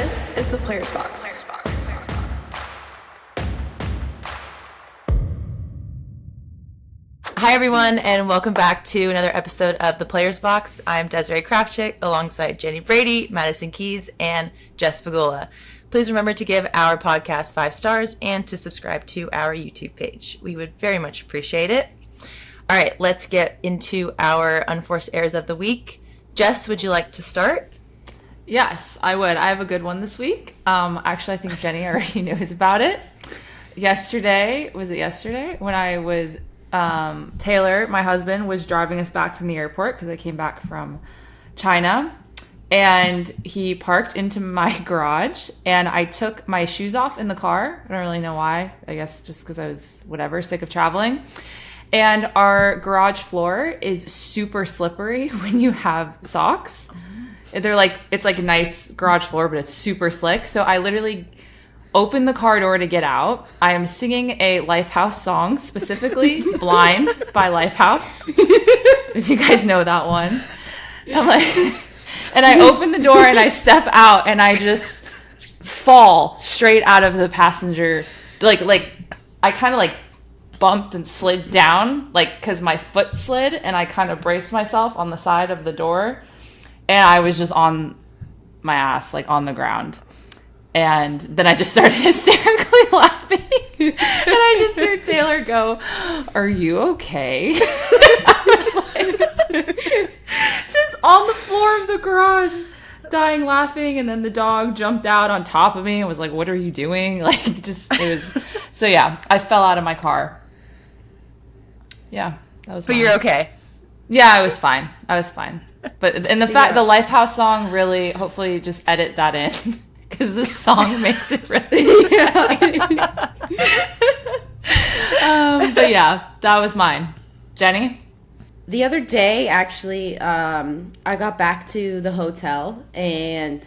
This is the Players Box. Hi everyone, and welcome back to another episode of the Players Box. I'm Desiree Kraftchick alongside Jenny Brady, Madison Keys, and Jess Fagola. Please remember to give our podcast 5 stars and to subscribe to our YouTube page. We would very much appreciate it. All right, let's get into our Unforced Errors of the Week. Jess, would you like to start? Yes, I would. I have a good one this week. Actually, I think Jenny already knows about it. Yesterday, when I was, Taylor, my husband, was driving us back from the airport because I came back from China. And he parked into my garage, and I took my shoes off in the car. I don't really know why. I guess just because I was, sick of traveling. And our garage floor is super slippery when you have socks. It's like a nice garage floor, but it's super slick. So I literally opened the car door to get out. I am singing a Lifehouse song, specifically Blind by Lifehouse. If you guys know that one. And I open the door and I step out and I just fall straight out of the passenger. I kind of bumped and slid down, because my foot slid, and I kind of braced myself on the side of the door. And I was just on my ass, on the ground. And then I just started hysterically laughing. And I just heard Taylor go, "Are you okay?" I was just on the floor of the garage, dying laughing. And then the dog jumped out on top of me and was like, "What are you doing?" So yeah, I fell out of my car. Yeah, that was But you're okay. Yeah, I was fine. But the Lifehouse song, really, hopefully just edit that in, because this song makes it really but yeah, that was mine. Jenny? The other day, actually, I got back to the hotel, and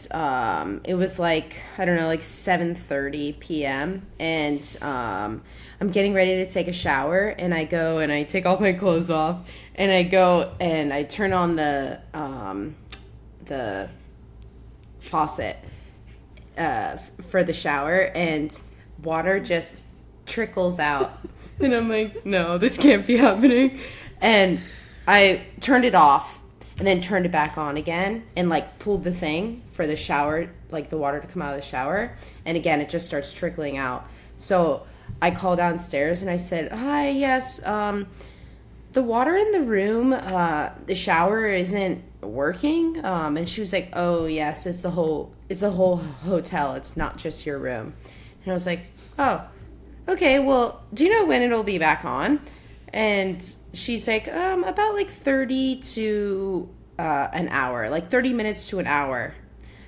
it was 7:30 p.m., and I'm getting ready to take a shower, and I go and I take all my clothes off, and I go and I turn on the faucet for the shower, and water just trickles out. And I'm like, no, this can't be happening. And I turned it off and then turned it back on again and pulled the thing for the shower, the water to come out of the shower. And again, it just starts trickling out. So I called downstairs and I said, "Hi, yes, the water in the room, the shower isn't working." And she was like, "Oh yes, it's the whole hotel. It's not just your room." And I was like, "Oh, okay, well, do you know when it'll be back on?" And she's like, about 30 to an hour, 30 minutes to an hour.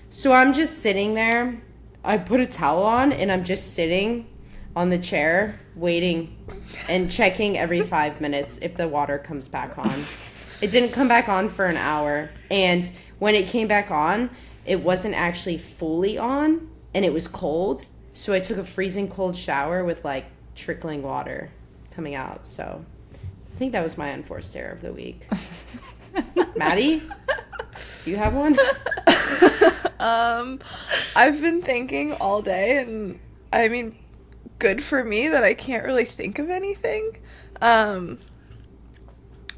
So I'm just sitting there. I put a towel on and I'm just sitting on the chair waiting and checking every 5 minutes if the water comes back on. It didn't come back on for an hour. And when it came back on, it wasn't actually fully on and it was cold. So I took a freezing cold shower with trickling water coming out. So I think that was my unforced error of the week. Maddie, do you have one? I've been thinking all day, and I mean, good for me that I can't really think of anything. I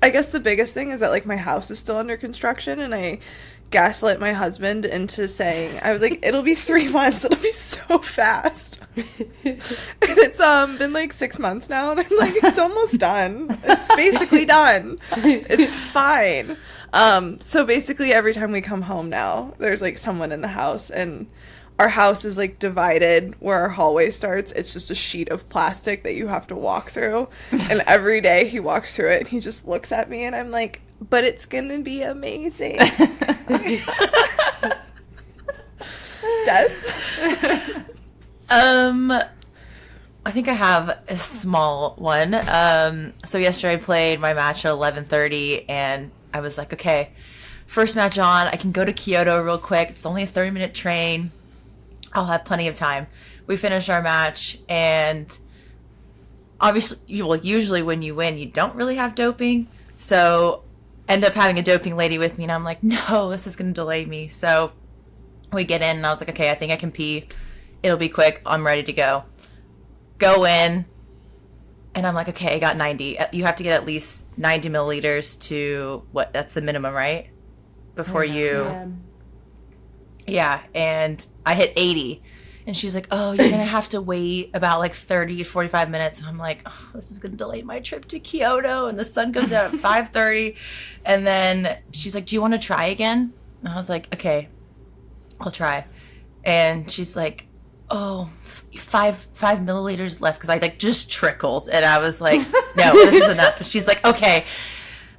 guess the biggest thing is that my house is still under construction, and I gaslit my husband into saying, I was like, "It'll be 3 months, it'll be so fast." And it's been 6 months now, and I'm like, "It's almost done. It's basically done. It's fine." So basically every time we come home now, there's someone in the house, and our house is divided where our hallway starts. It's just a sheet of plastic that you have to walk through. And every day he walks through it and he just looks at me and I'm like, "But it's gonna be amazing." Des? I think I have a small one. So yesterday I played my match at 11:30, and I was like, okay, first match on, I can go to Kyoto real quick. It's only a 30-minute train. I'll have plenty of time. We finished our match, and obviously, usually when you win, you don't really have doping. So end up having a doping lady with me, and I'm like, no, this is going to delay me. So We get in, and I was like, okay, I think I can pee. It'll be quick. I'm ready to go. Go in, and I'm like, okay, I got 90. You have to get at least 90 milliliters to what? That's the minimum, right? Before you. Yeah, and I hit 80. And she's like, oh, you're going to have to wait about like 30 to 45 minutes. And I'm like, oh, this is going to delay my trip to Kyoto. And the sun comes out at 5:30. And then she's like, do you want to try again? And I was like, okay, I'll try. And she's like, oh, five milliliters left. Because I like just trickled. And I was like, no, this is enough. And she's like, okay.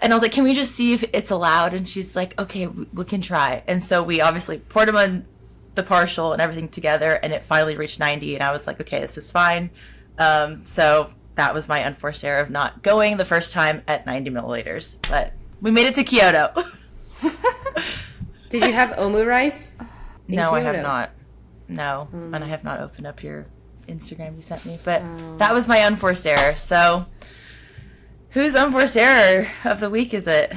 And I was like, can we just see if it's allowed? And she's like, okay, we can try. And so we obviously poured them on the partial and everything together, and it finally reached 90, and I was like, okay, this is fine. So that was my unforced error of not going the first time at 90 milliliters. But we made it to Kyoto. Did you have omu rice? No, I have Kyoto? not. No, and I have not opened up your Instagram you sent me. But that was my unforced error. So whose unforced error of the week is it?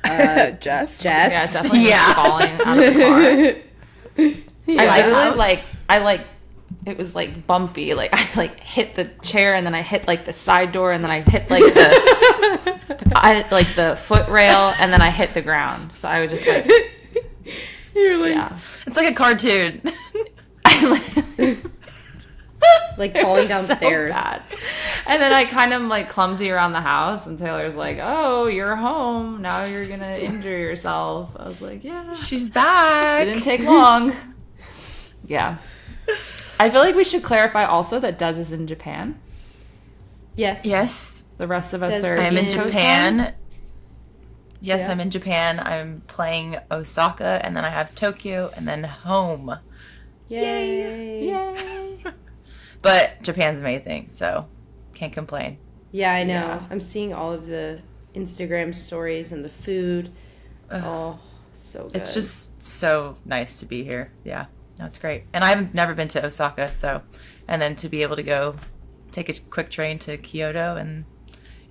Jess. Yeah, definitely Yeah. falling out of the car. Yeah. I it was like bumpy. Like I like hit the chair, and then I hit like the side door, and then I hit like the foot rail, and then I hit the ground. So I was just like, You're like, yeah. It's like a cartoon. like falling downstairs. So bad. And then I kind of like clumsy around the house, and Taylor's like, oh, you're home. Now you're going to injure yourself. I was like, yeah. She's back. Didn't take long. Yeah. I feel like we should clarify also that Dez is in Japan. Yes. Yes. The rest of us Dez are I'm in East Coast Japan. time. Yes, Yeah. I'm in Japan. I'm playing Osaka, and then I have Tokyo, and then home. Yay. Yay. But Japan's amazing, so can't complain. Yeah, I know. Yeah. I'm seeing all of the Instagram stories and the food. Oh, so good. It's just so nice to be here. Yeah, no, it's great. And I've never been to Osaka, so, and then to be able to go take a quick train to Kyoto and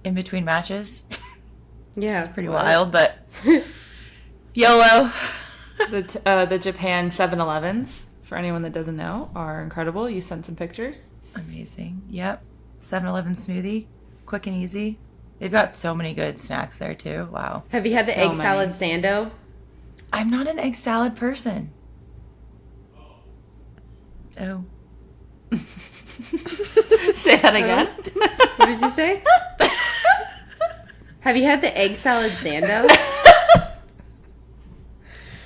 in between matches, yeah, it's pretty wild, but YOLO. The Japan 7-Elevens, for anyone that doesn't know, are incredible. You sent some pictures. Amazing. Yep. 7-Eleven smoothie, quick and easy. They've got so many good snacks there too. Wow. Have you had the So egg many. salad sando? I'm not an egg salad person. Oh. Say that again. What did you say? Have you had the egg salad sando?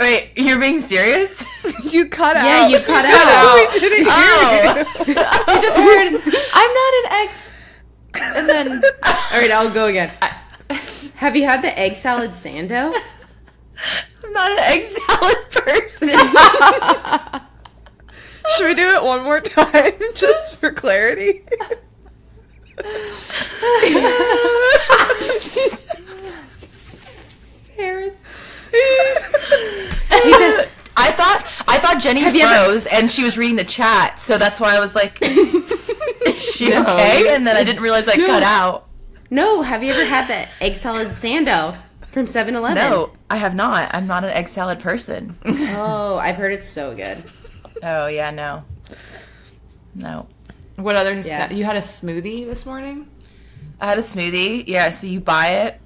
Wait, you're being serious? You cut out. Yeah, you cut out. We didn't hear Oh. you. I just heard, I'm not an ex. And then, All right, I'll go again. Have you had the egg salad sando? I'm not an egg salad person. Should we do it one more time just for clarity? Harris. He does. I thought Jenny Have you ever- froze and she was reading the chat, so that's why I was like, is she No. okay? And then I didn't realize I cut out. No, have you ever had the egg salad sando from 7-Eleven? No, I have not. I'm not an egg salad person. Oh, I've heard it's so good. Oh, yeah, no. No. what other Yeah. you had a smoothie this morning? I had a smoothie. Yeah, so you buy it,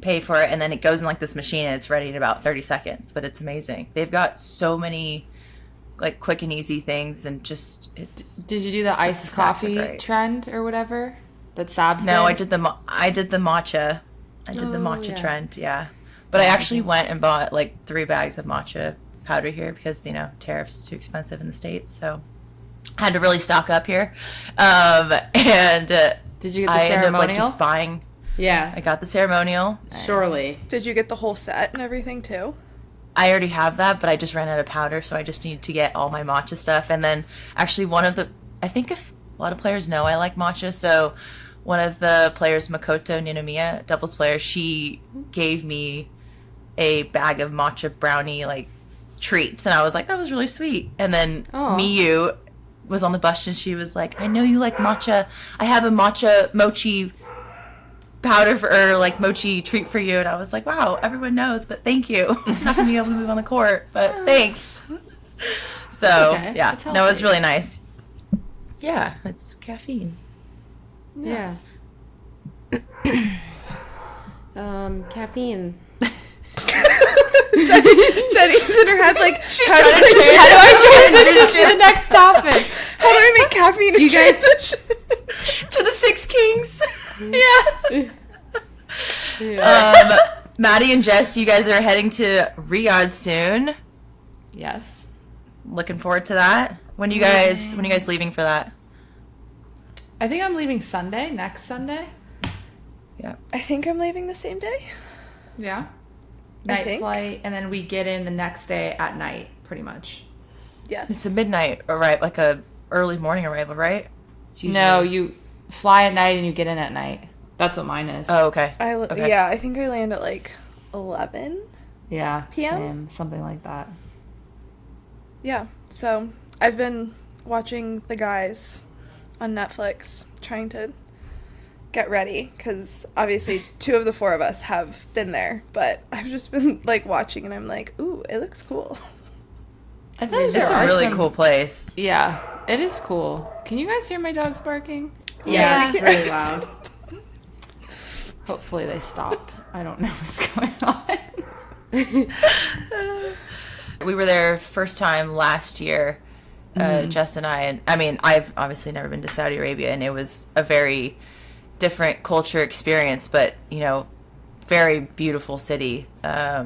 pay for it, and then it goes in like this machine and it's ready in about 30 seconds. But it's amazing. They've got so many like quick and easy things, and just it's Did you do the iced snacks are coffee great. trend or whatever that Sabs no. did? I did the matcha. I did the Oh, matcha yeah. trend. Yeah, but I actually went and bought like 3 bags of matcha powder here because tariffs too expensive in the States, so I had to really stock up here. And Did you get the I ended up like ceremonial? just buying. Yeah, I got the ceremonial. surely. Did you get the whole set and everything too? I already have that, but I just ran out of powder, so I just need to get all my matcha stuff. And then actually I think if a lot of players know I like matcha, so one of the players, Makoto Ninomiya, doubles player, she gave me a bag of matcha brownie like treats, and I was like, that was really sweet. And then Aw. Miyu was on the bus, and she was like, I know you like matcha. I have a matcha mochi powder or like mochi treat for you. And I was like, wow, everyone knows, but thank you. I'm not gonna be able to move on the court, but thanks. So okay. yeah, It's no, it's healthy. really nice. Yeah, it's caffeine. Yeah. Caffeine. Jenny's in her head like, how do trying to I How do I transition to the next topic? how do I make caffeine a You guys- transition? To the Six Kings. Yeah. Maddie and Jess, you guys are heading to Riyadh soon. Yes. Looking forward to that. When you guys leaving for that? I think I'm leaving Sunday, next Sunday. Yeah. I think I'm leaving the same day. Yeah. I Night think. flight, and then we get in the next day at night, pretty much. Yes. It's a midnight arrival, like a early morning arrival, right? It's usually... No, you fly at night and you get in at night. That's what mine is. Oh, okay. Yeah, I think I land at like 11. Yeah. PM? Same, something like that. Yeah. So I've been watching The Guys on Netflix, trying to get ready because obviously 2 of the 4 of us have been there, but I've just been like watching and I'm like, ooh, it looks cool. I feel like It's there a are really some- cool place. Yeah, it is cool. Can you guys hear my dogs barking? Yeah, Yeah. really loud. Hopefully they stop. I don't know what's going on. We were there first time last year, Jess and I. And I mean, I've obviously never been to Saudi Arabia, and it was a very different culture experience, but, you know, very beautiful city. I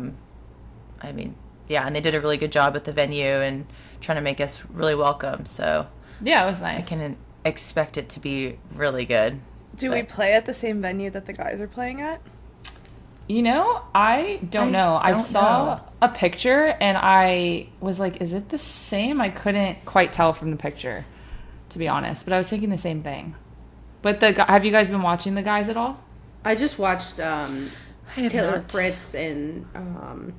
mean, yeah, and they did a really good job at the venue and trying to make us really welcome. So Yeah, it was I nice. can expect it to be really good. Do we play at the same venue that the guys are playing at? You know, I don't know. I don't saw know. a picture and I was like, is it the same? I couldn't quite tell from the picture, to be honest. But I was thinking the same thing. But have you guys been watching The Guys at all? I just watched I have Taylor not. Fritz and Zverev.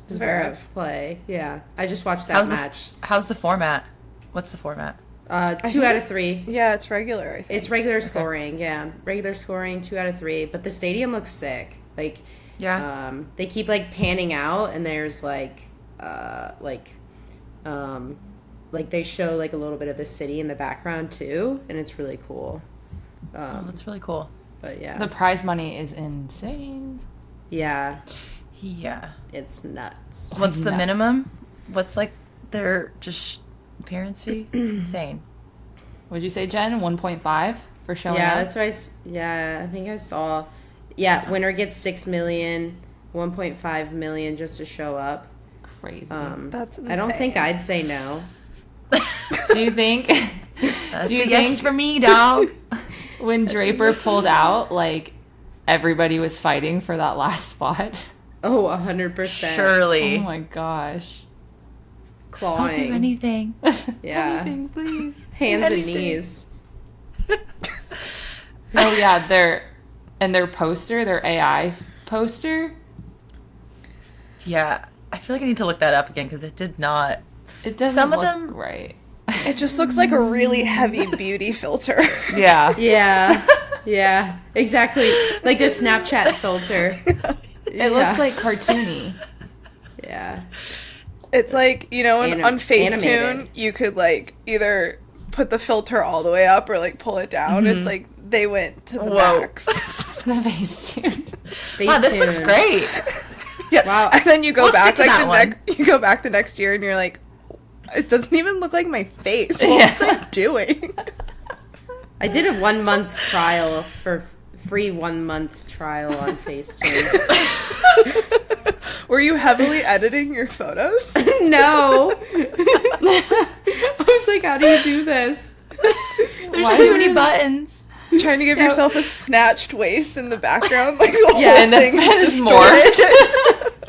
Zverev play. Yeah, I just watched that match. How's the format? What's the format? 2 out of 3. Yeah, it's regular, I think. It's regular scoring. Yeah, regular scoring. 2 out of 3. But the stadium looks sick. Like, Yeah. they keep like panning out, and there's like they show like a little bit of the city in the background too, and it's really cool. Oh, that's really cool. But yeah, The prize money is insane. yeah, Yeah. it's nuts. What's the No. minimum? What's like their just appearance fee? Insane. Would you say, Jen? 1.5 for showing Yeah, up? that's what I think I saw. Yeah, winner gets 6 million, 1.5 million just to show up. Crazy. That's I don't think insane. I'd say no. Do you think That's Do you a yes think- for me, dog. when Draper pulled out, like, everybody was fighting for that last spot? Oh, 100%. Surely. Oh my gosh. Clawing. I'll do anything. Yeah. Anything, please. Hands Anything. and knees. Oh yeah, their poster, their AI poster, Yeah. I feel like I need to look that up again because it did not. it doesn't Some of look them- right. It just looks like a really heavy beauty filter. Yeah. Yeah. Yeah. Exactly. Like a Snapchat filter. It looks like cartoony. Yeah. It's like, you know, on Facetune, animated. you could like either put the filter all the way up or like pull it down. It's like they went to the Whoa. max. The face tune. Wow, this looks Facetune. great. Yeah. Wow. And then you go We'll back stick to like that the one. next you go back the next year and you're like, it doesn't even look like my face. What Yeah. was I doing? I did a 1 month trial for free 1 month trial on Facetune. Were you heavily editing your photos? No. I was like, how do you do this? There's too many buttons. Trying to give Yeah. yourself a snatched waist in the background, like the Yeah, whole and the thing pen is is distorted.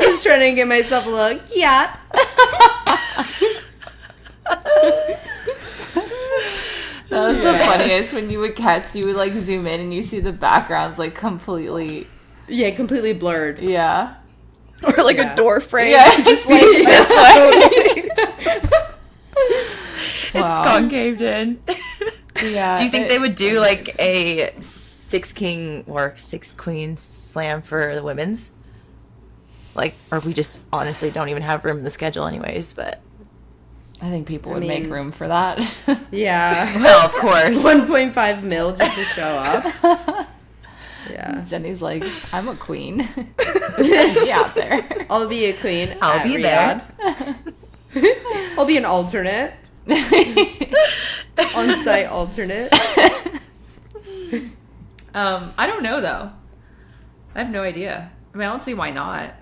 I was trying to give myself a little cat. That was the funniest when you would like zoom in and you see the backgrounds like completely, Yeah, completely blurred. yeah. Or like Yeah. a door frame. Yeah, just just like this way. It's Wow. concaved in. Yeah. Do you think they would do like a 6 king or 6 queen slam for the women's? Like, or we just honestly don't even have room in the schedule anyways, but I think people would make room for that. Yeah. Well, of course. 1.5 mil just to show up. Yeah. Jenny's like, I'm a queen. Be out there. I'll be a queen. I'll be there. I'll be an alternate. On-site alternate. I don't know though. I have no idea. I mean, I don't see why not.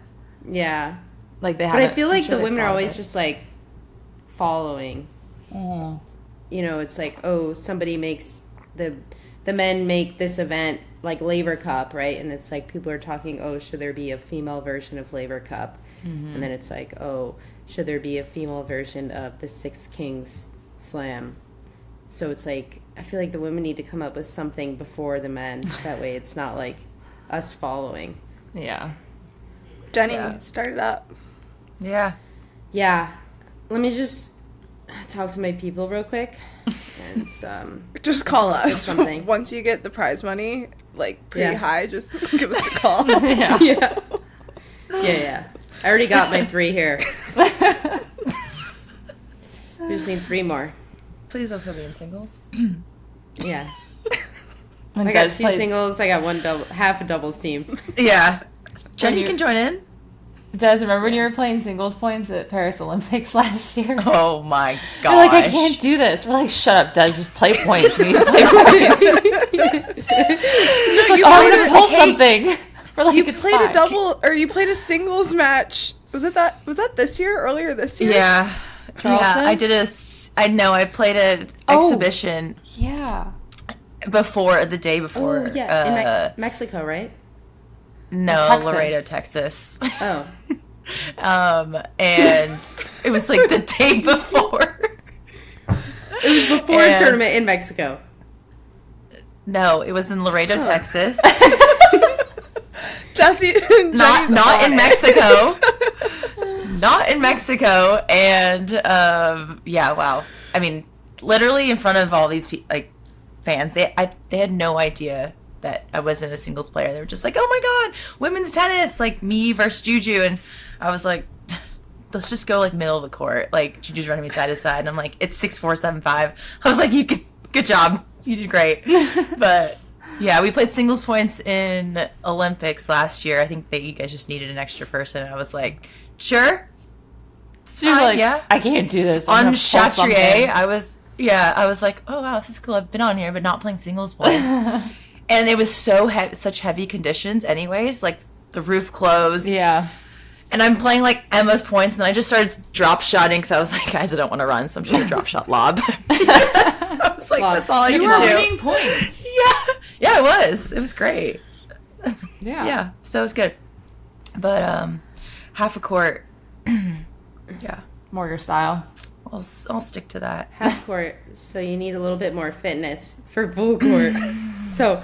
Yeah. Like they have. But I feel like the women are always just like following. Mm. You know, it's like, oh, somebody makes the men make this event like Labor Cup, right? And it's like people are talking, oh, should there be a female version of Labor Cup? Mm-hmm. And then it's like, oh, should there be a female version of the Six Kings Slam? So it's like, I feel like the women need to come up with something before the men. That way it's not like us following. Yeah. Jenny, start it up. Yeah. Yeah. Let me just talk to my people real quick. And just call us. Something. Once you get the prize money, like pretty Yeah. high, just give us a call. Yeah. Yeah. I already got my 3 here. We just need 3 more. Please don't put me in singles. Yeah. When I got Des 2 plays- singles. I got one double, half a doubles team. Yeah. Jenny you- can join in. Des, remember when you were playing singles points at Paris Olympics last year? Oh my gosh. You're like, I can't do this. We're like, shut up, Des. Just play points. We need to play points. Just like, you oh, I'm played gonna a- pull hey, something. We're like, You it's played fine. a double, or you played a singles match. Was that this year? Earlier this year? Yeah. Charleston? Yeah, I did I played an exhibition Yeah. the day before. Oh, yeah. In Mexico, right? No, Texas. Laredo, Texas. Oh. And it was like the day before. It was before a tournament in Mexico. No, it was in Laredo, Texas. Jenny's not on in it. Mexico. Not in Mexico. And yeah, wow. I mean, literally in front of all these fans, they had no idea that I wasn't a singles player. They were just like, "Oh my god, women's tennis, like me versus Juju," and I was like, let's just go like middle of the court. Like Juju's running me side to side, and I'm like, it's 6-4, 7-5. I was like, good job, you did great. But yeah, we played singles points in Olympics last year. I think that you guys just needed an extra person. I was like, sure. She was like, yeah. I can't do this. I'm On gonna pull something. Chatrier, I was like, oh wow, this is cool. I've been on here, but not playing singles points. And it was such heavy conditions anyways, like the roof closed. Yeah. And I'm playing like Emma's points, and then I just started drop shotting because I was like, guys, I don't want to run, so I'm just gonna drop shot lob. So I was like, Lob. that's all I You can were do. winning points. Yeah, it was. It was great. Yeah. Yeah, so it was good. But half a court, yeah, More your style. I'll stick to that. Half court. So you need a little bit more fitness for full court. So,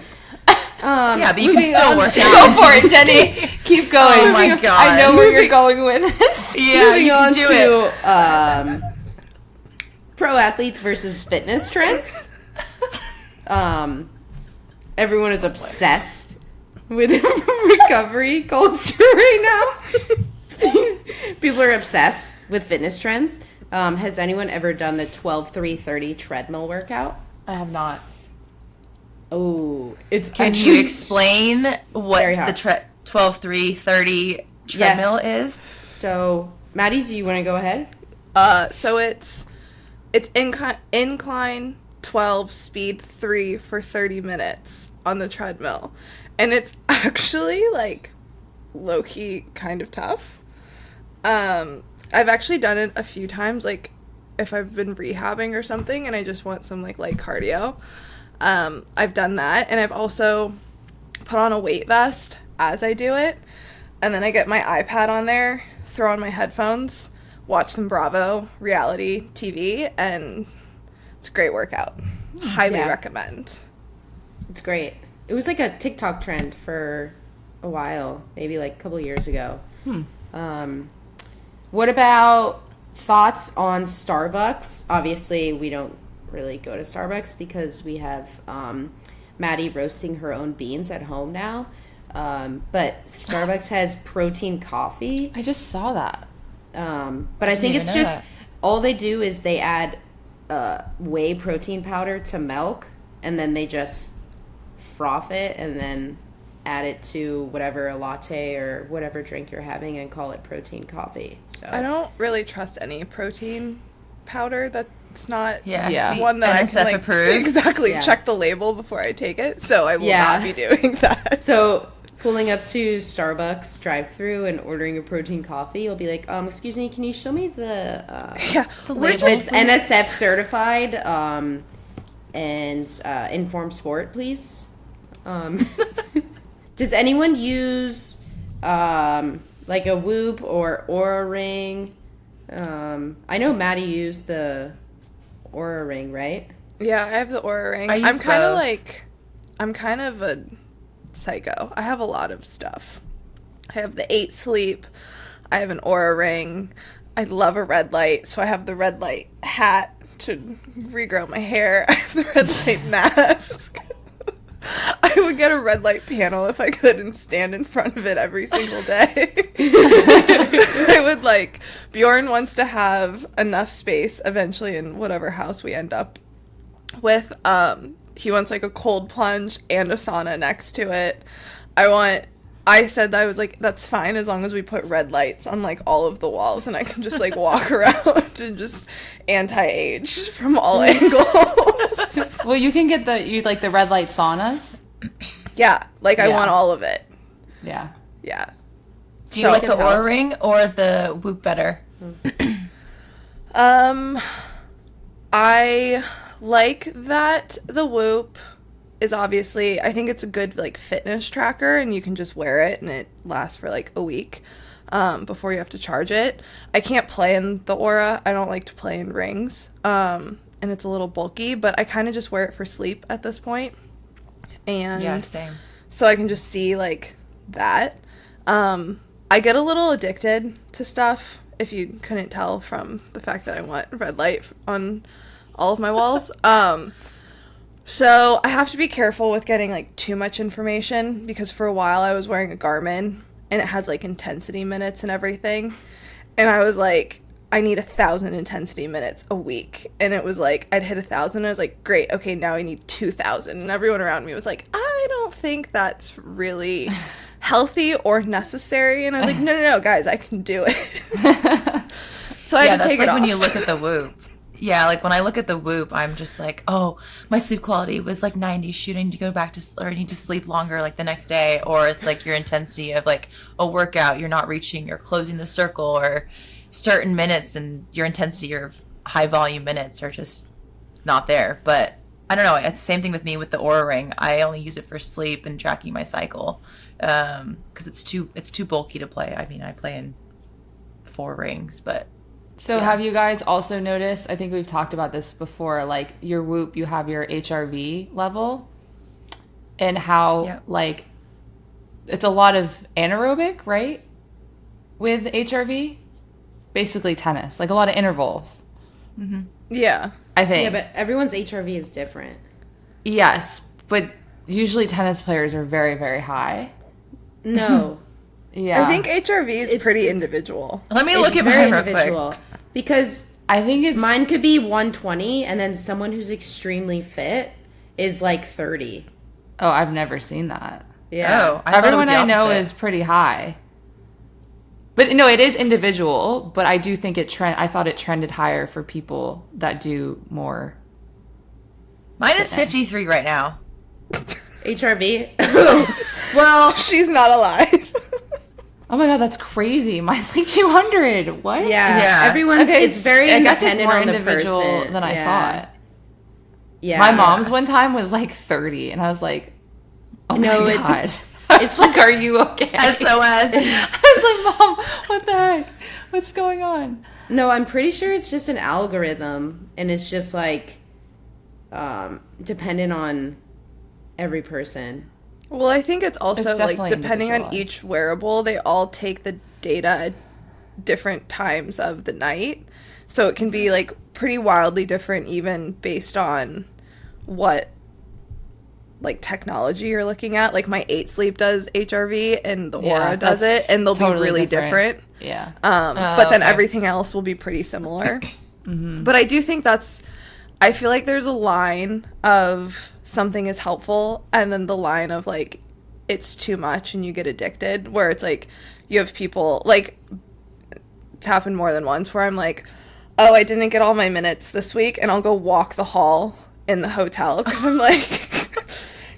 Yeah, but you can moving still on work to- out. Go for it, Jenny. Keep going. Oh my god! I know where you're going with this. Yeah, Moving you can on do it. to pro athletes versus fitness trends. Everyone is obsessed with recovery culture right now. People are obsessed with fitness trends. Has anyone ever done the 12-3-30 treadmill workout? I have not. Oh, it's Can actually you explain what very hard. the 12-3-30 treadmill is? So, Maddie, do you want to go ahead? So it's incline 12, speed 3 for 30 minutes on the treadmill. And it's actually like low-key kind of tough. I've actually done it a few times, like if I've been rehabbing or something and I just want some like light cardio. I've done that, and I've also put on a weight vest as I do it, and then I get my iPad on there, throw on my headphones, watch some Bravo reality TV, and it's a great workout. Highly Yeah. recommend. It's great. It was like a TikTok trend for a while, maybe like a couple years ago. What about thoughts on Starbucks? Obviously, we don't really go to Starbucks because we have Maddie roasting her own beans at home now. But Starbucks has protein coffee. I just saw that. But I think even it's know just that. all they do is they add whey protein powder to milk, and then they just froth it and then add it to whatever, a latte or whatever drink you're having, and call it protein coffee. So I don't really trust any protein powder that's not Yeah. one that I NSF can approved. exactly check the label before I take it. So I will not be doing that. So pulling up to Starbucks drive-through and ordering a protein coffee, you'll be like, excuse me, can you show me the where's if it's NSF certified and Informed Sport, please. Does anyone use like a Whoop or Oura Ring? I know Maddie used the Oura Ring, right? Yeah, I have the Oura Ring. I use I'm kind of a psycho. I have a lot of stuff. I have the 8 Sleep. I have an Oura Ring. I love a red light, so I have the red light hat to regrow my hair. I have the red light mask. I would get a red light panel if I could and stand in front of it every single day. I would Bjorn wants to have enough space eventually in whatever house we end up with. He wants a cold plunge and a sauna next to it. I said that I was that's fine as long as we put red lights on all of the walls and I can just walk around and just anti-age from all angles. Well, you can get the red light saunas. Yeah, I want all of it. Yeah. Yeah. Do you like the Oura Ring or the Whoop better? I like that the Whoop is obviously, I think it's a good fitness tracker and you can just wear it and it lasts for a week before you have to charge it. I can't play in the Oura. I don't like to play in rings. And it's a little bulky, but I kind of just wear it for sleep at this point. And yeah, same. So I can just see that. I get a little addicted to stuff, if you couldn't tell from the fact that I want red light on all of my walls. So I have to be careful with getting too much information, because for a while I was wearing a Garmin and it has intensity minutes and everything. And I was I need 1,000 intensity minutes a week. And it was I'd hit 1,000. I was great. Okay, now I need 2,000. And everyone around me was I don't think that's really healthy or necessary. And I was no, guys, I can do it. So I had to take it off. When you look at the Whoop. Yeah, when I look at the Whoop, I'm just oh, my sleep quality was 90. Shoot, I need to go back to, or I need to sleep longer the next day. Or it's your intensity of a workout, you're not reaching, you're closing the circle, or certain minutes and your intensity or high volume minutes are just not there. But I don't know, it's the same thing with me with the Oura Ring. I only use it for sleep and tracking my cycle because it's too bulky to play. I mean, I play in 4 rings, but so have you guys also noticed, I think we've talked about this before, your Whoop, you have your HRV level and how it's a lot of anaerobic, right? With HRV? Basically tennis, a lot of intervals. Mm-hmm. Yeah. I think. Yeah, but everyone's HRV is different. Yes, but usually tennis players are very, very high. No. Yeah. I think HRV is pretty individual. Let me look at mine real quick. Because I think it's... Mine could be 120, and then someone who's extremely fit is 30. Oh, I've never seen that. Yeah. Oh, I Everyone thought it was the I know opposite. is pretty high. But no, it is individual, but I do think I thought it trended higher for people that do more. Mine is 53 right now. HRV? Well, she's not alive. Oh my god, that's crazy. Mine's 200. What? Yeah. Everyone's, it's very I guess it's independent more on the individual person. than I thought. Yeah. My mom's one time was 30, and I was oh No, my god. It's just, are you okay? SOS. I was Mom, what the heck? What's going on? No, I'm pretty sure it's just an algorithm, and it's just dependent on every person. Well, I think it's also depending on individualized. each wearable, they all take the data at different times of the night. So it can be pretty wildly different even based on what technology you're looking at. My 8 Sleep does HRV and the Aura does it, and they'll totally be really different. Yeah. But then everything else will be pretty similar. But I do think I feel like there's a line of something is helpful, and then the line of, like, it's too much and you get addicted, where it's like you have people, like, it's happened more than once where I'm like, oh, I didn't get all my minutes this week, and I'll go walk the hall in the hotel because I'm like,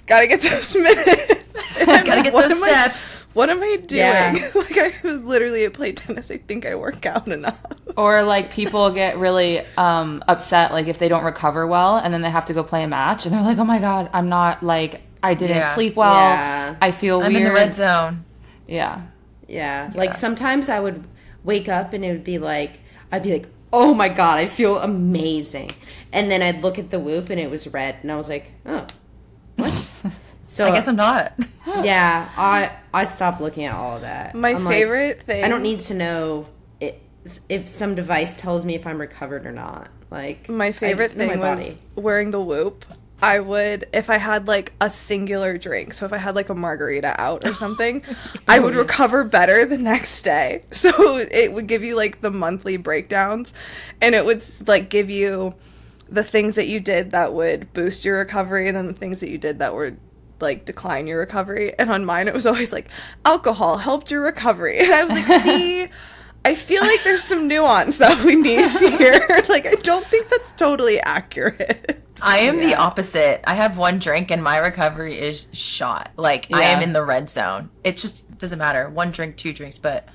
gotta get those minutes. Gotta get those steps. What am I doing? Yeah. Like, I literally play tennis. I think I work out enough. Or, like, people get really upset, like, if they don't recover well, and then they have to go play a match, and they're like, oh my god, I'm not, like, I didn't sleep well. Yeah. I feel weird. I'm in the red zone. Yeah. Yeah. Like, sometimes I would wake up and it would be like, I'd be like, oh my god, I feel amazing. And then I'd look at the Whoop and it was red, and I was like, oh, what? So I guess I'm not. Yeah, I stopped looking at all of that. My I'm favorite like, thing. I don't need to know if some device tells me if I'm recovered or not. Like, My favorite I know thing my was body. wearing the Whoop. I would, if I had, like, a singular drink, so if I had, like, a margarita out or something, I would recover better the next day. So it would give you, like, the monthly breakdowns, and it would, like, give you the things that you did that would boost your recovery, and then the things that you did that would, like, decline your recovery. And on mine, it was always, like, alcohol helped your recovery. And I was like, see, I feel like there's some nuance that we need here. Like, I don't think that's totally accurate. I am the opposite. I have one drink and my recovery is shot. Like, I am in the red zone. It just doesn't matter. One drink, two drinks, but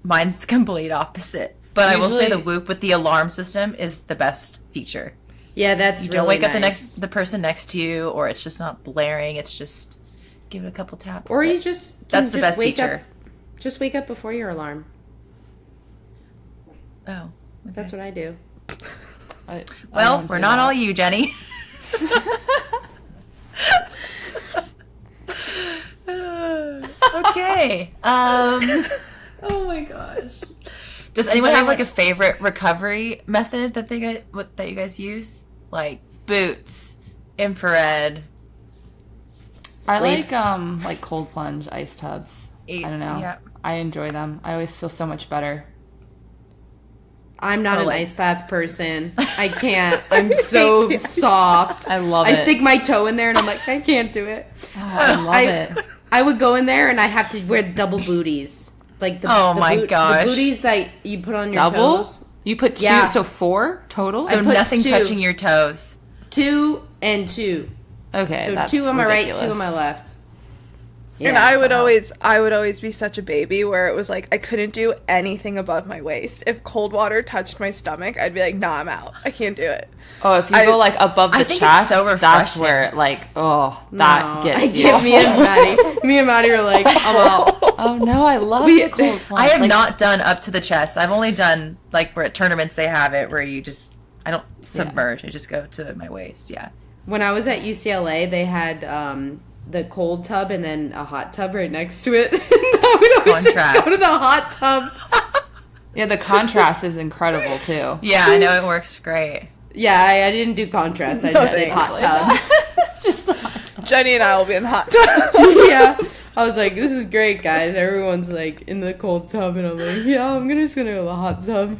mine's complete opposite. But I will say the Whoop with the alarm system is the best feature. Yeah, that's You really don't wake up nice. the person next to you, or it's just not blaring. It's just give it a couple taps. Or but you just that's the best wake feature. Up, just wake up before your alarm. Oh, okay. That's what I do. Well, we're not all you, Jenny. Okay. Oh my gosh. Does anyone have like a favorite recovery method that that you guys use? Like boots, infrared. I Sleep. like cold plunge ice tubs. I don't know. Yeah. I enjoy them. I always feel so much better. I'm not an like- ice bath person. I can't. I'm so soft. I love I it. stick my toe in there and I'm like, I can't do it. Oh, I love it. I would go in there and I have to wear double booties. Like the my gosh. the booties that you put on your Double? toes. You put two, Yeah. so 4 total? So put nothing 2. touching your toes. 2 and 2. Okay, So that's 2 on my ridiculous. right, 2 on my left. And Yeah. I would always be such a baby where it was like I couldn't do anything above my waist. If cold water touched my stomach, I'd be like, nah, I'm out. I can't do it. Oh, if you go like above I the think it's chest, so that's refreshing. where it like, oh, that No, gets I you. get me and Maddie are like, I'm out. Oh no, I love the cold plunge. I have Like, not done up to the chest. I've only done like where at tournaments they have it where you just I don't submerge. I just go to my waist. Yeah. When I was at UCLA, they had the cold tub and then a hot tub right next to it. I would always just Contrast. go to the hot tub. Yeah, the contrast is incredible too. Yeah, I know it works great. Yeah, I didn't do contrast. I No, just did thanks. hot Just Jenny and I will be in the hot tub. tub. Yeah. I was like, this is great, guys. Everyone's like in the cold tub, and I'm like, yeah, I'm just gonna go to the hot tub.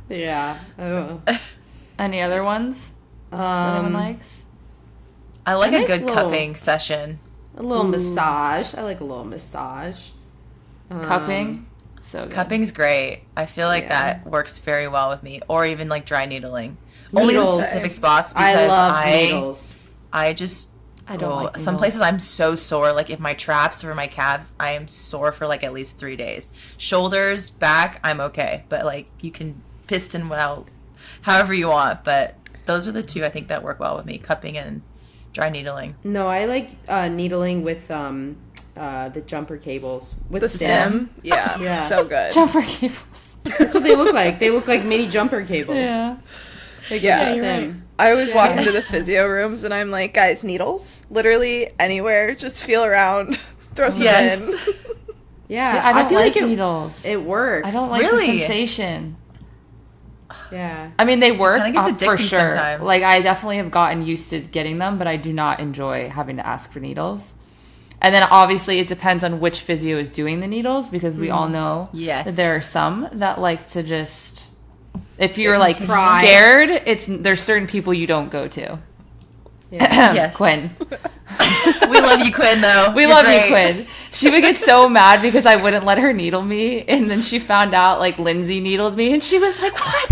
Yeah. any other ones that anyone likes? I like a nice good little- cupping session. A little massage. I like a little massage. Cupping, so good. Cupping's great. I feel like Yeah. that works very well with me. Or even like dry needling. Only in Needles. specific spots because I love needles. I just I don't like some needles. places I'm so sore. Like if my traps or my calves, I am sore for like at least 3 days. Shoulders, back, I'm okay. But like you can piston out however you want. But those are the two I think that work well with me: cupping and dry needling. No, I like needling with the jumper cables with The stem. stem. Yeah. Yeah. So good. Jumper cables. That's what they look like. They look like mini jumper cables. Yeah. Like Yeah, with you're stem. I always walk into the physio rooms and I'm like, guys, needles? Literally anywhere. Just feel around. Throw some Yes. in. Yeah, See, I don't feel like like needles. it works. I don't like Really? the sensation. Yeah. I mean, they work kinda gets for addicting sure. sometimes. Like, I definitely have gotten used to getting them, but I do not enjoy having to ask for needles. And then obviously it depends on which physio is doing the needles because we all know Yes. that there are some that like to just If you're like Cry. scared, there's certain people you don't go to. Yes. Quinn. We love you, Quinn, though. We You're love great. you, Quinn. She would get so mad because I wouldn't let her needle me, and then she found out like Lindsay needled me, and she was like, "What?"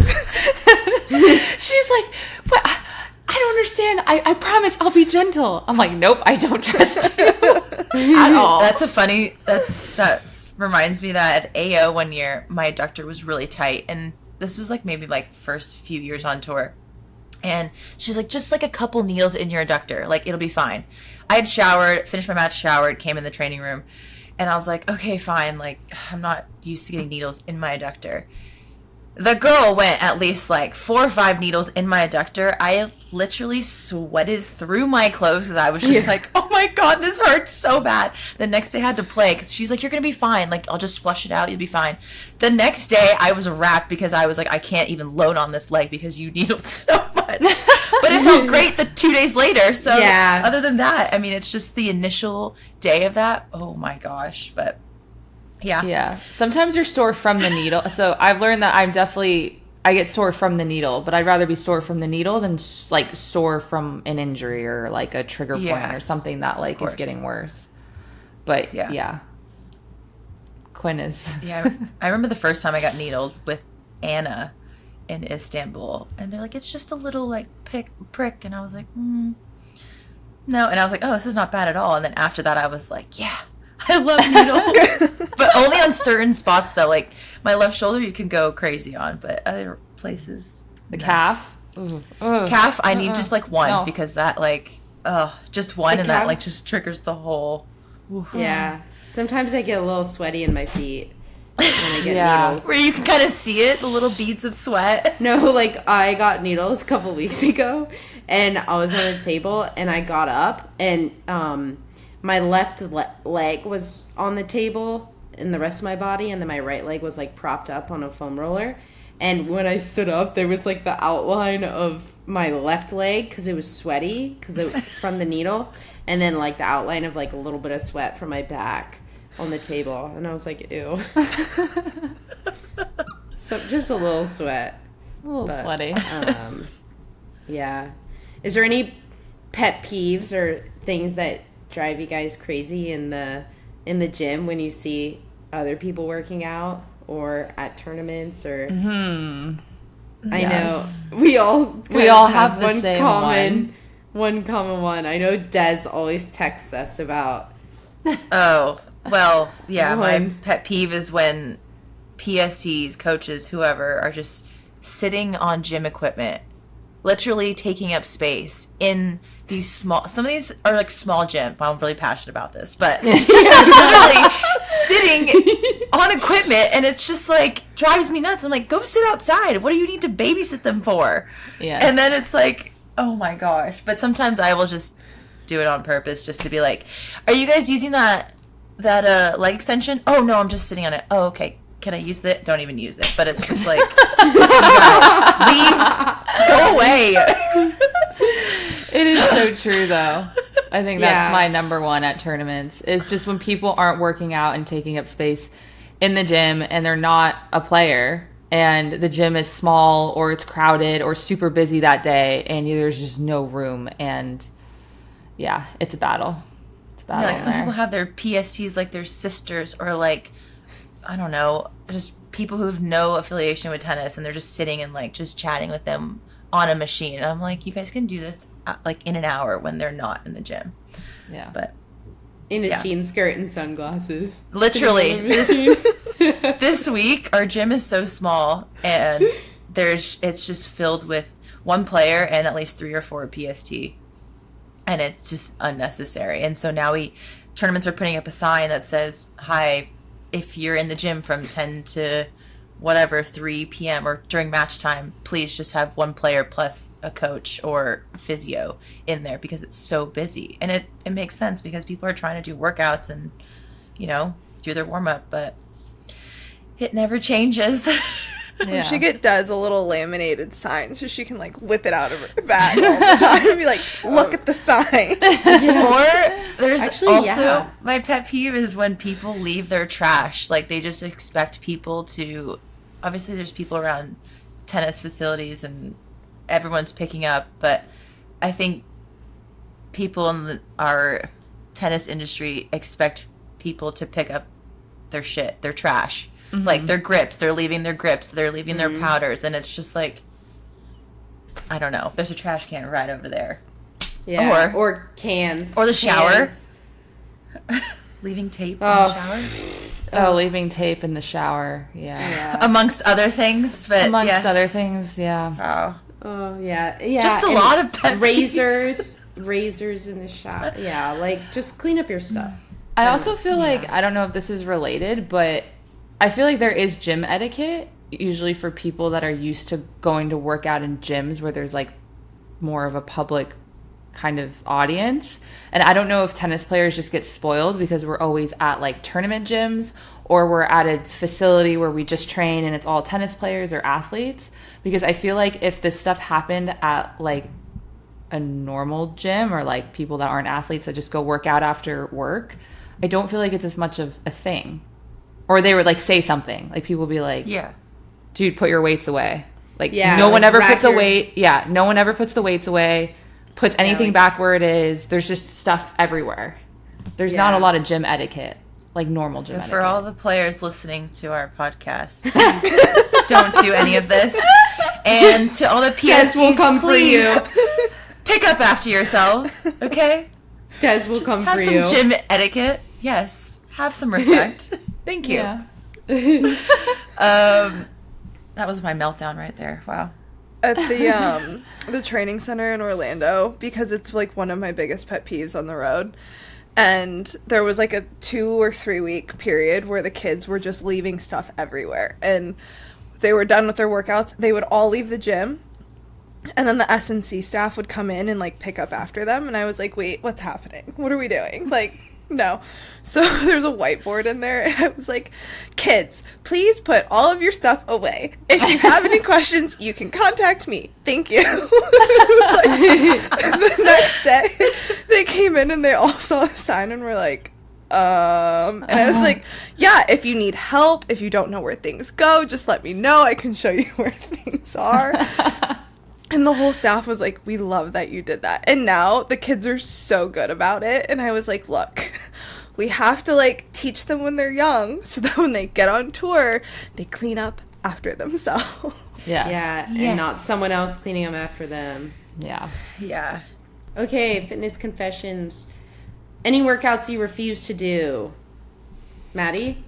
She's like, "What? I don't understand. I promise I'll be gentle." I'm like, "Nope, I don't trust you at all." That reminds me that at AO one year, my adductor was really tight, and this was like maybe like first few years on tour. And she's like, just like a couple needles in your adductor, like it'll be fine. I had showered, finished my match, showered, came in the training room, and I was like, okay, fine. Like, I'm not used to getting needles in my adductor. The girl went at least like 4 or 5 needles in my adductor. I literally sweated through my clothes because I was just like, oh my God, this hurts so bad. The next day I had to play because she's like, you're going to be fine. Like, I'll just flush it out. You'll be fine. The next day I was wrapped because I was like, I can't even load on this leg because you needled so much. But it felt great the 2 days later. So other than that, I mean, it's just the initial day of that. Oh my gosh. But yeah. Sometimes you're sore from the needle. So I've learned that I get sore from the needle, but I'd rather be sore from the needle than like sore from an injury or like a trigger point or something that like is getting worse. But yeah. Quinn is. Yeah. I remember the first time I got needled with Anna in Istanbul, and they're like, it's just a little like prick. And I was like, no. And I was like, oh, this is not bad at all. And then after that, I was like, yeah. I love needles, but only on certain spots though. Like my left shoulder, you can go crazy on, but other places, the calf, calf, I need just like one because that like, just one, and that like just triggers the whole. Yeah, sometimes I get a little sweaty in my feet when I get needles. Where you can kind of see it, the little beads of sweat. No, like I got needles a couple weeks ago, and I was on a table, and I got up, and my left leg was on the table and the rest of my body, and then my right leg was like propped up on a foam roller. And when I stood up, there was like the outline of my left leg because it was sweaty from the needle, and then like the outline of like a little bit of sweat from my back on the table. And I was like, ew. So just a little sweat. A little sweaty. Yeah. Is there any pet peeves or things that drive you guys crazy in the gym when you see other people working out or at tournaments or I know we all have the same one common one. I know Des always texts us about my pet peeve is when PSTs, coaches, whoever are just sitting on gym equipment, literally taking up space in these some of these are like small gym. I'm really passionate about this, but literally sitting on equipment, and it's just like drives me nuts. I'm like, go sit outside. What do you need to babysit them for? Yeah. And then it's like, oh my gosh. But sometimes I will just do it on purpose just to be like, are you guys using that leg extension? Oh no, I'm just sitting on it. Oh, okay. Can I use it? Don't even use it. But it's just like, you guys, leave, go away. It is so true, though. I think that's my number one at tournaments, is just when people aren't working out and taking up space in the gym and they're not a player and the gym is small or it's crowded or super busy that day and there's just no room. And yeah, it's a battle. It's a battle. Yeah, like some people have their PSTs like their sisters or like, I don't know, just people who have no affiliation with tennis and they're just sitting and like just chatting with them on a machine. And I'm like, you guys can do this like in an hour when they're not in the gym. Yeah. But in a jean skirt and sunglasses. Literally. This week our gym is so small and it's just filled with one player and at least 3 or 4 PST. And it's just unnecessary. And so now tournaments are putting up a sign that says, hi, if you're in the gym from 10 to whatever, 3 p.m. or during match time, please just have one player plus a coach or physio in there because it's so busy. And it makes sense because people are trying to do workouts and, do their warm-up, but it never changes. Yeah. We should get Des a little laminated sign so she can like whip it out of her bag all the time and be like, look at the sign. Yeah. Or there's my pet peeve is when people leave their trash. Like they just expect people to, obviously there's people around tennis facilities and everyone's picking up, but I think people in our tennis industry expect people to pick up their shit, their trash, like their grips. They're leaving their grips, they're leaving their powders, and it's just like, I don't know. There's a trash can right over there. Yeah, or cans. Or the shower. Cans. Leaving tape in the shower. Oh, leaving tape in the shower. Yeah. Amongst other things, but Amongst other things, yeah. Wow. Oh, yeah. Yeah. Just a and lot of pet razors. Razors in the shower. Yeah, like, just clean up your stuff. I also feel like, I don't know if this is related, but I feel like there is gym etiquette, usually for people that are used to going to work out in gyms where there's like more of a public kind of audience. And I don't know if tennis players just get spoiled because we're always at like tournament gyms, or we're at a facility where we just train and it's all tennis players or athletes. Because I feel like if this stuff happened at like a normal gym, or like people that aren't athletes that just go work out after work, I don't feel like it's as much of a thing. Or they would like say something, like people be like, yeah, dude, put your weights away. Like, yeah, no one like ever puts a weight. Yeah, no one ever puts the weights away, puts anything back where it is. There's just stuff everywhere. There's not a lot of gym etiquette, like normal gym etiquette. So for all the players listening to our podcast, please don't do any of this. And to all the PSTs, will come for you. Pick up after yourselves, okay? Des will Just come have for some you. gym etiquette. Yes, have some respect. Thank you. Yeah. That was my meltdown right there. Wow. At the training center in Orlando, because it's like one of my biggest pet peeves on the road. And there was like a 2 or 3 week period where the kids were just leaving stuff everywhere. And they were done with their workouts. They would all leave the gym. And then the S&C staff would come in and like pick up after them. And I was like, wait, what's happening? What are we doing? Like, no. So there's a whiteboard in there. And I was like, kids, please put all of your stuff away. If you have any questions, you can contact me. Thank you. It was like, the next day, they came in and they all saw the sign and were like, and I was like, yeah, if you need help, if you don't know where things go, just let me know. I can show you where things are. And the whole staff was like, we love that you did that. And now the kids are so good about it. And I was like, look, we have to like teach them when they're young so that when they get on tour, they clean up after themselves. Yeah. Yeah, and not someone else cleaning them after them. Yeah. Yeah. Okay, fitness confessions. Any workouts you refuse to do? Maddie?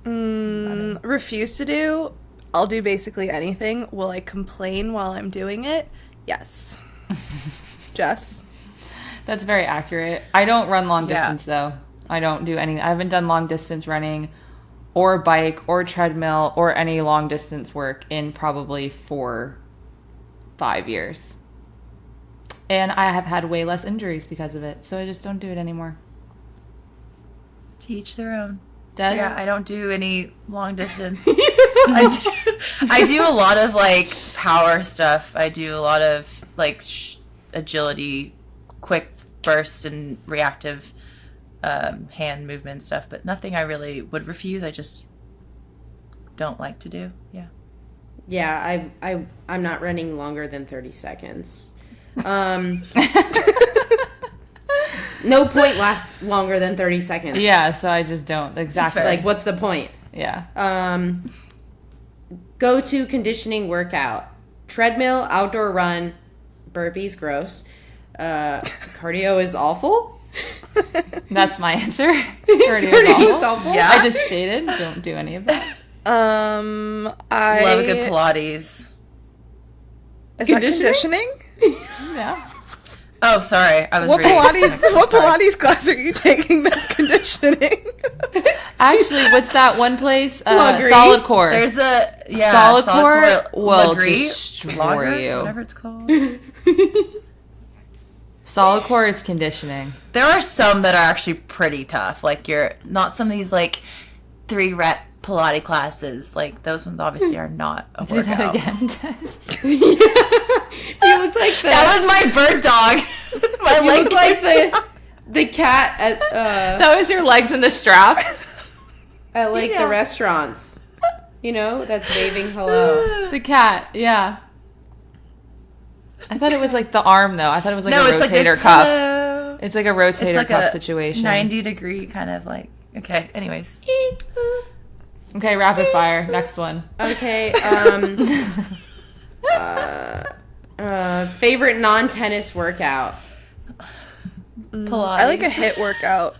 Refuse to do. I'll do basically anything. Will I complain while I'm doing it? Yes. Jess? That's very accurate. I don't run long distance though. I don't do any. I haven't done long distance running or bike or treadmill or any long distance work in probably 4-5 years. And I have had way less injuries because of it. So I just don't do it anymore. To each their own. Des? Yeah, I don't do any long distance. I do a lot of like power stuff. I do a lot of like agility, quick burst and reactive hand movement stuff, but nothing I really would refuse. I just don't like to do. Yeah. Yeah, I'm not running longer than 30 seconds. No point lasts longer than 30 seconds. Yeah, so I just don't. Exactly. Like, what's the point? Yeah. Go to conditioning workout. Treadmill, outdoor run, burpees, gross. Cardio is awful. That's my answer. Cardio is awful. Yeah. I just stated, don't do any of that. I love a good Pilates. Is that conditioning? Yeah. Oh, sorry. I was What reading. Pilates class are you taking that's conditioning? Actually, what's that one place? Lagree. Solid Core. There's a Solid Core will Lagree, destroy Lager, you. whatever it's called. Solid Core is conditioning. There are some that are actually pretty tough. Like you're not some of these like 3-rep Pilates classes. Like those ones obviously are not a Do that workout. again. You look like the, That was my bird dog. My you leg look like the cat at That was your legs in the straps. like the restaurants. You know, that's waving hello. The cat, yeah. I thought it was like the arm, though. I thought it was like No, a it's like rotator this, cuff. hello. It's like a rotator It's like cuff a situation. 90-degree kind of like. Okay, anyways. Okay, rapid fire. Next one. Okay. Favorite non-tennis workout? Pilates. I like a hit workout.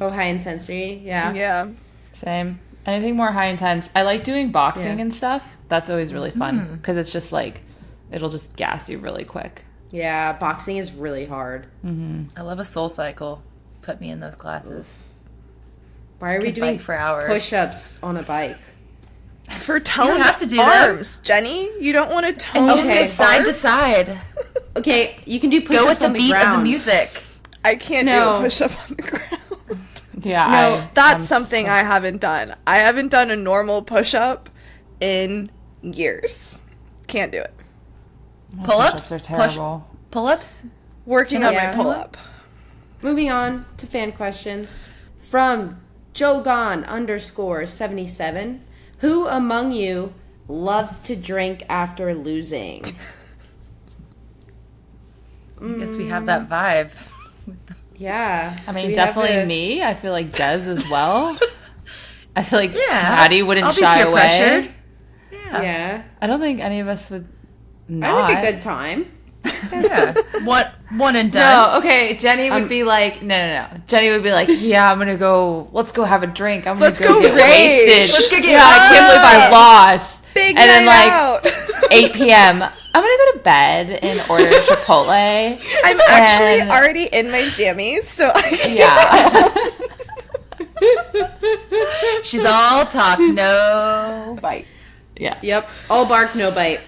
Oh, high intensity. Yeah. Yeah. Same. Anything more high intense. I like doing boxing Yeah. and stuff. That's always really fun because it's just like, it'll just gas you really quick. Yeah. Boxing is really hard. I love a soul cycle. Put me in those classes. Why are we Could doing bike for hours. push-ups on a bike? For toned don't have to do that. arms, Jenny. You don't want to And tone you just Okay. go side to side. Okay, you can do push-ups Go with the on the beat ground. of the music. I can't No. do a push-up on the ground. Yeah. No, That's I'm something I haven't done. I haven't done a normal push-up in years. Can't do it. Pull-ups? Push-ups are terrible. Pull-ups? Working on Yeah. my pull-up. Moving on to fan questions. From Jogon_77. Who among you loves to drink after losing? I guess we have that vibe. Yeah. I Do mean, we have definitely to- me. I feel like Des as well. I feel like Yeah. Patty wouldn't I'll be shy peer away. pressured. Yeah. I don't think any of us would I not. like a good time. Yeah. One and done. No, okay. Jenny would be like, no. Jenny would be like, yeah, I'm gonna go. Let's go have a drink. I'm gonna Let's go get rage. wasted. Let's go get yeah, I can't believe I lost. Big and then night like out. 8 p.m. I'm gonna go to bed and order Chipotle. I'm actually And- already in my jammies, so I can Yeah. She's all talk, no bite. Yeah. Yep. All bark, no bite.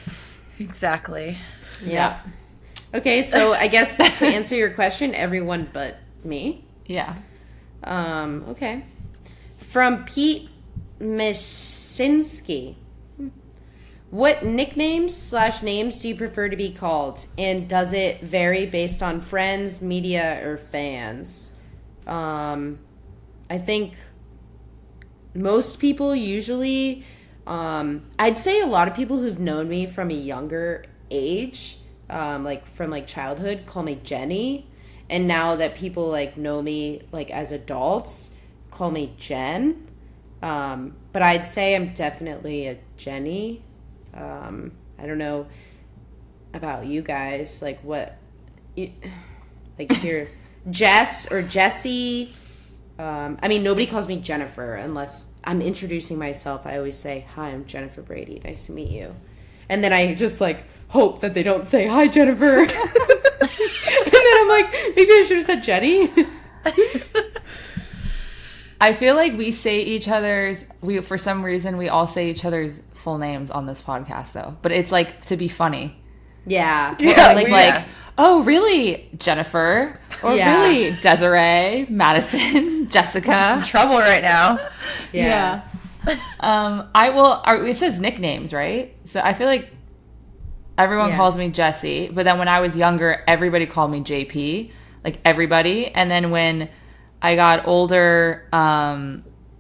Exactly. Yeah. Okay, so I guess to answer your question, everyone but me. Yeah. Okay. From Pete Misinski. What nicknames/names do you prefer to be called? And does it vary based on friends, media, or fans? I think most people usually, I'd say a lot of people who've known me from a younger age, like from like childhood, call me Jenny. And now that people like know me like as adults, call me Jen. But I'd say I'm definitely a Jenny. I don't know about you guys, like what, like if you're Jess or Jessie. I mean, nobody calls me Jennifer unless I'm introducing myself. I always say, hi, I'm Jennifer Brady. Nice to meet you. And then I just like hope that they don't say, hi, Jennifer. And then I'm like, maybe I should have said Jenny. I feel like we say each other's, for some reason, we all say each other's full names on this podcast, though. But it's like to be funny. Yeah. Yeah, like, Like, oh, really, Jennifer? Or Yeah. really, Desiree, Madison, Jessica? Just in trouble right now. yeah. It says nicknames, right? So I feel like everyone Yeah. calls me Jessie, but then when I was younger, everybody called me JP, like everybody. And then when I got older, I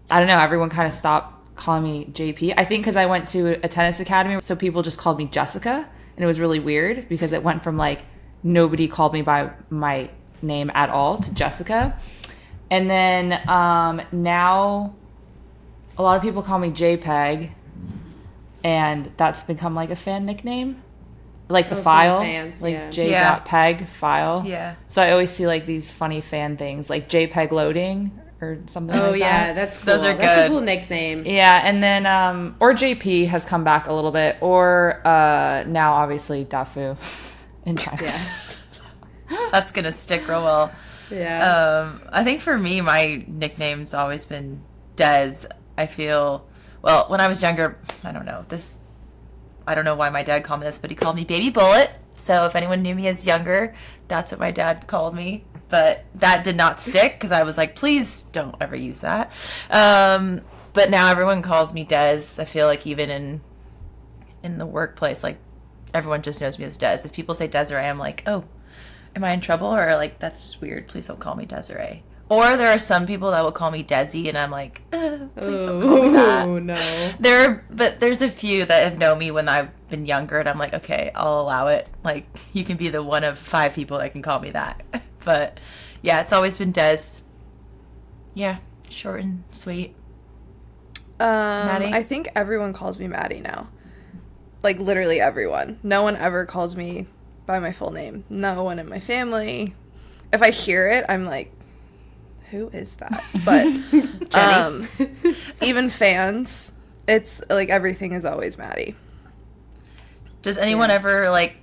don't know, everyone kind of stopped calling me JP. I think because I went to a tennis academy, so people just called me Jessica, and it was really weird because it went from like nobody called me by my name at all to Jessica. And then now a lot of people call me JPEG, and that's become like a fan nickname, like the Oh, from file, fans, like yeah. J.peg file. Yeah. So I always see like these funny fan things, like JPEG loading or something. Oh, like yeah. that. That's cool. Those are That's a good. cool nickname. Yeah, and then or JP has come back a little bit, or now obviously Dafu in China. Yeah. That's going to stick real well. Yeah. I think for me, my nickname's always been Des. I feel, well, when I was younger, I don't know why my dad called me this, but he called me Baby Bullet. So if anyone knew me as younger, that's what my dad called me. But that did not stick because I was like, please don't ever use that. But now everyone calls me Des. I feel like even in the workplace, like everyone just knows me as Des. If people say Desiree, I'm like, oh, am I in trouble? Or like, that's weird. Please don't call me Desiree. Or there are some people that will call me Desi, and I'm like, please don't call me that. Oh, no. But there's a few that have known me when I've been younger, and I'm like, okay, I'll allow it. Like, you can be the one of 5 people that can call me that. But yeah, it's always been Des. Yeah, short and sweet. Maddie? I think everyone calls me Maddie now. Like, literally everyone. No one ever calls me by my full name. No one in my family. If I hear it, I'm like, who is that? But even fans, it's like everything is always Maddie. Does anyone ever, like,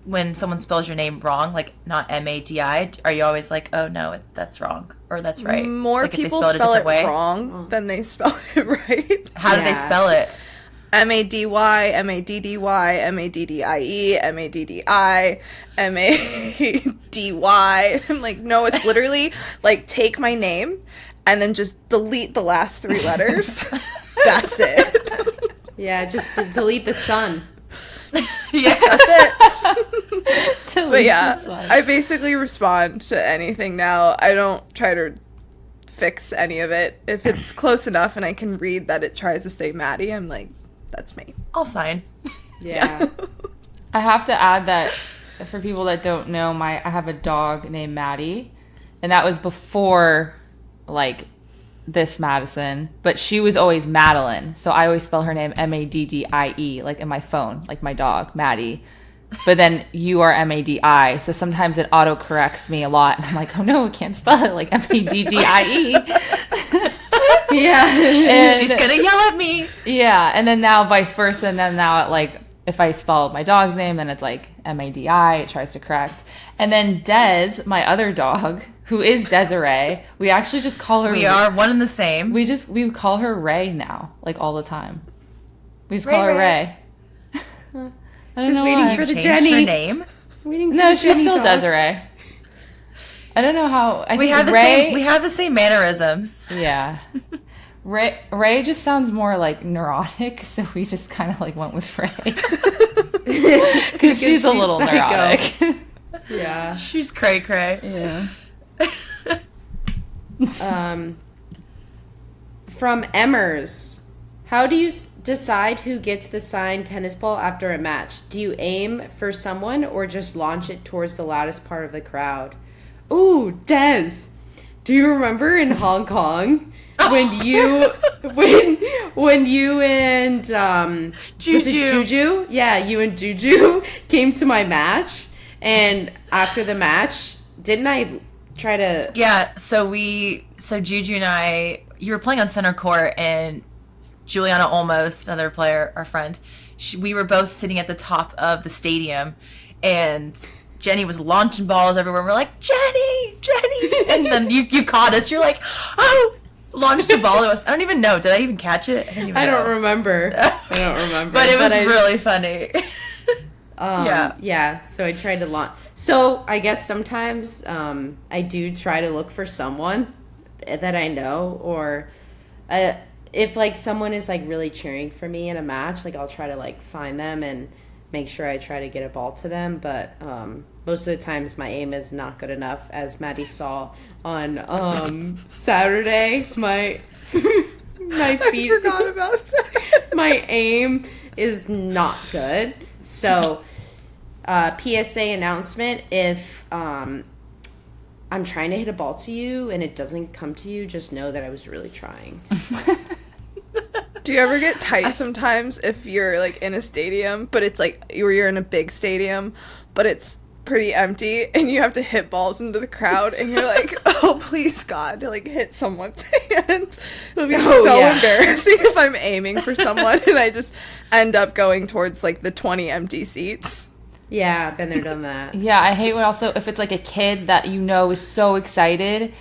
when someone spells your name wrong, like not M-A-D-I, are you always like, oh no, that's wrong, or that's right? More like, people spell it wrong than they spell it right. How do they spell it? M-A-D-Y, M-A-D-D-Y, M-A-D-D-I-E, M-A-D-D-I, M-A-D-Y. I'm like, no, it's literally like take my name and then just delete the last 3 letters. That's it. Yeah, just delete the sun. Yeah, that's it. But yeah, I basically respond to anything now. I don't try to fix any of it. If it's close enough and I can read that it tries to say Maddie, I'm like, that's me. I'll sign. Yeah. I have to add that for people that don't know, I have a dog named Maddie, and that was before like this Madison, but she was always Madeline, so I always spell her name M-A-D-D-I-E, like in my phone, like my dog Maddie. But then you are M-A-D-I, so sometimes it auto corrects me a lot, and I'm like, oh no, I can't spell it like M-A-D-D-I-E. Yeah. And she's gonna yell at me. Yeah, and then now vice versa, and then now like if I spell my dog's name, then it's like M-A-D-I, it tries to correct. And then Des, my other dog, who is Desiree, we actually just call her... We are one and the same. We call her Ray now, like all the time. We just call her Ray. Just waiting for the Jenny. Her name? No, she's still Desiree. I don't know how... We have the same mannerisms. Yeah. Ray just sounds more like neurotic, so we just kind of like went with Ray. Because she's a little neurotic. Yeah. She's cray-cray. Yeah. From Emmers, how do you decide who gets the signed tennis ball after a match? Do you aim for someone or just launch it towards the loudest part of the crowd? Ooh, Des, do you remember in Hong Kong when you and Juju. was it Juju? Yeah, you and Juju came to my match, and after the match, didn't I try to... Yeah, so Juju and I, you were playing on center court, and Juliana Olmos, another player, our friend, we were both sitting at the top of the stadium, and Jenny was launching balls everywhere. We're like, Jenny! And then you caught us. You're like, oh! Launched a ball at us. I don't even know. Did I even catch it? I don't remember. But it was really funny. Yeah, so I tried to launch. So I guess sometimes I do try to look for someone that I know, or if like someone is like really cheering for me in a match, like I'll try to like find them and make sure I try to get a ball to them. But most of the times my aim is not good enough, as Maddie saw on Saturday. My feet. I forgot about that. My aim is not good. So, PSA announcement: if I'm trying to hit a ball to you and it doesn't come to you, just know that I was really trying. Do you ever get tight sometimes if you're like in a stadium, but it's like you're in a big stadium, but it's pretty empty and you have to hit balls into the crowd and you're like, oh please God, to like hit someone's hands. It'll be embarrassing if I'm aiming for someone and I just end up going towards like the 20 empty seats. Yeah, been there, done that. Yeah, I hate when also if it's like a kid that you know is so excited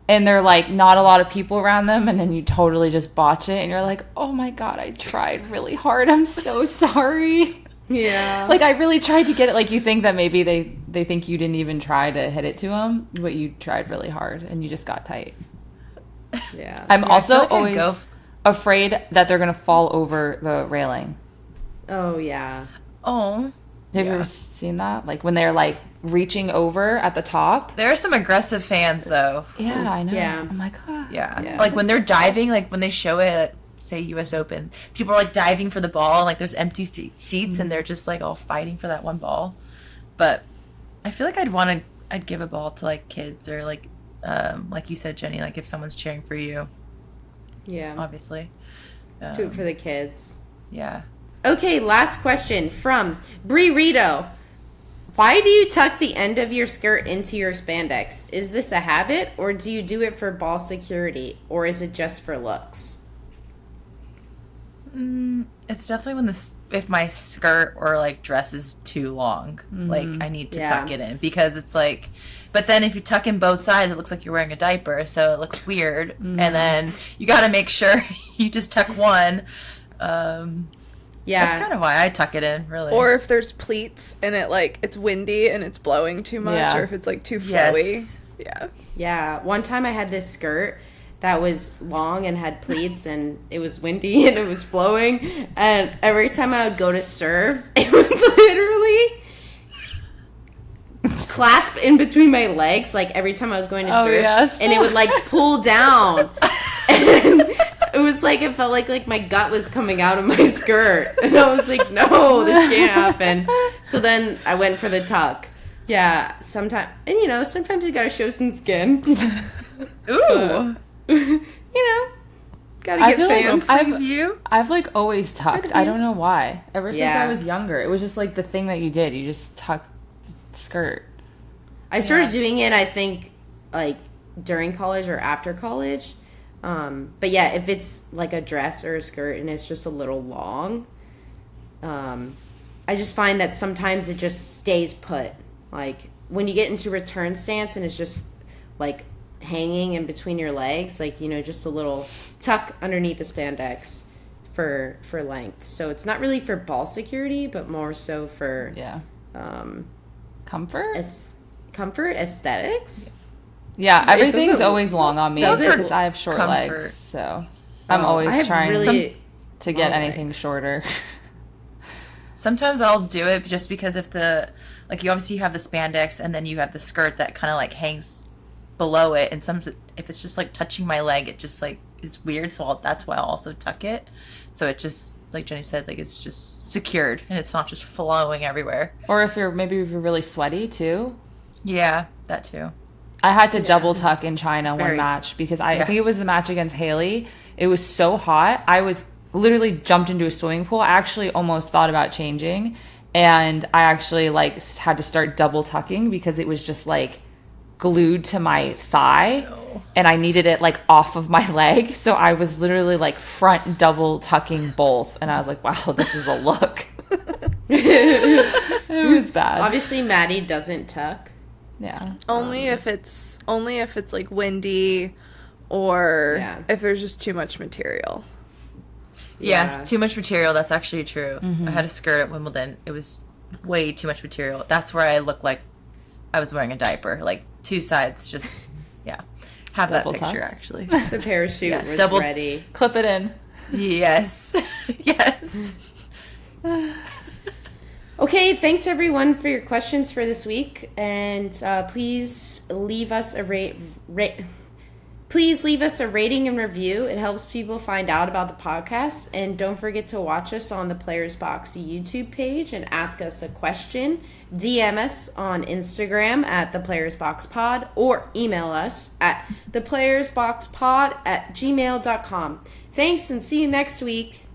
and they're like not a lot of people around them, and then you totally just botch it and you're like, oh my God, I tried really hard, I'm so sorry. Yeah. Like I really tried to get it. Like you think that maybe they think you didn't even try to hit it to them, but you tried really hard and you just got tight. Yeah. I'm also like always afraid that they're gonna fall over the railing. Oh yeah. Oh. Have you ever seen that? Like when they're like reaching over at the top. There are some aggressive fans though. Yeah, I know. Yeah. I'm like, oh. Yeah. Like when they're diving, like when they show it at, say, US Open, people are like diving for the ball, and like there's empty seats, and they're just like all fighting for that one ball. But I feel like I'd give a ball to like kids, or like you said, Jenny, like if someone's cheering for you, Yeah. obviously. Do it for the kids. Yeah. Okay, last question from Brie Rito. Why do you tuck the end of your skirt into your spandex? Is this a habit, or do you do it for ball security, or is it just for looks? It's definitely when if my skirt or like dress is too long, like I need to tuck it in, because it's like, but then if you tuck in both sides, it looks like you're wearing a diaper, so it looks weird. And then you got to make sure you just tuck one. That's kind of why I tuck it in, really. Or if there's pleats and it's windy and it's blowing too much, or if it's like too flowy. Yes. Yeah. Yeah, one time I had this skirt that was long and had pleats, and it was windy and it was flowing, and every time I would go to serve, it would literally clasp in between my legs, like every time I was going to serve, and it would like pull down, and it was like, it felt like my gut was coming out of my skirt, and I was like, no, this can't happen. So then I went for the tuck. Yeah, sometimes you gotta show some skin. Ooh. Gotta get fans. I've like always tucked. I don't know why. Ever since I was younger, it was just like the thing that you did. You just tucked the skirt. I started doing it, I think, like during college or after college. But yeah, if it's like a dress or a skirt and it's just a little long, I just find that sometimes it just stays put. Like when you get into return stance and it's just like hanging in between your legs, like, just a little tuck underneath the spandex for length. So it's not really for ball security, but more so for comfort, aesthetics. Yeah, everything's always long on me because I have short comfort. legs, so I'm always trying to get anything legs. shorter. Sometimes I'll do it just because if you obviously have the spandex and then you have the skirt that kind of like hangs below it, and if it's just like touching my leg, it just like is weird, so that's why I'll also tuck it, so it just, like Jenny said, like it's just secured and it's not just flowing everywhere. Or if you're really sweaty too. Yeah, that too. I had to double tuck in China one match because I think it was the match against Haley. It was so hot. I was literally jumped into a swimming pool. I actually almost thought about changing, and I actually like had to start double tucking because it was just like glued to my thigh, and I needed it like off of my leg. So I was literally like front double tucking both, and I was like, wow, this is a look. It was bad. Obviously, Maddie doesn't tuck. Yeah. Only if it's like windy, or if there's just too much material. Yes, too much material. That's actually true. I had a skirt at Wimbledon. It was way too much material. That's where I looked like I was wearing a diaper. Like two sides, just have double that picture tucks. Actually. The parachute was ready. Clip it in. Yes. Yes. Okay, thanks everyone for your questions for this week, and please leave us a Please leave us a rating and review. It helps people find out about the podcast. And don't forget to watch us on the Players Box YouTube page and ask us a question. DM us on Instagram at theplayersboxpod, or email us at theplayersboxpod@gmail.com. Thanks, and see you next week.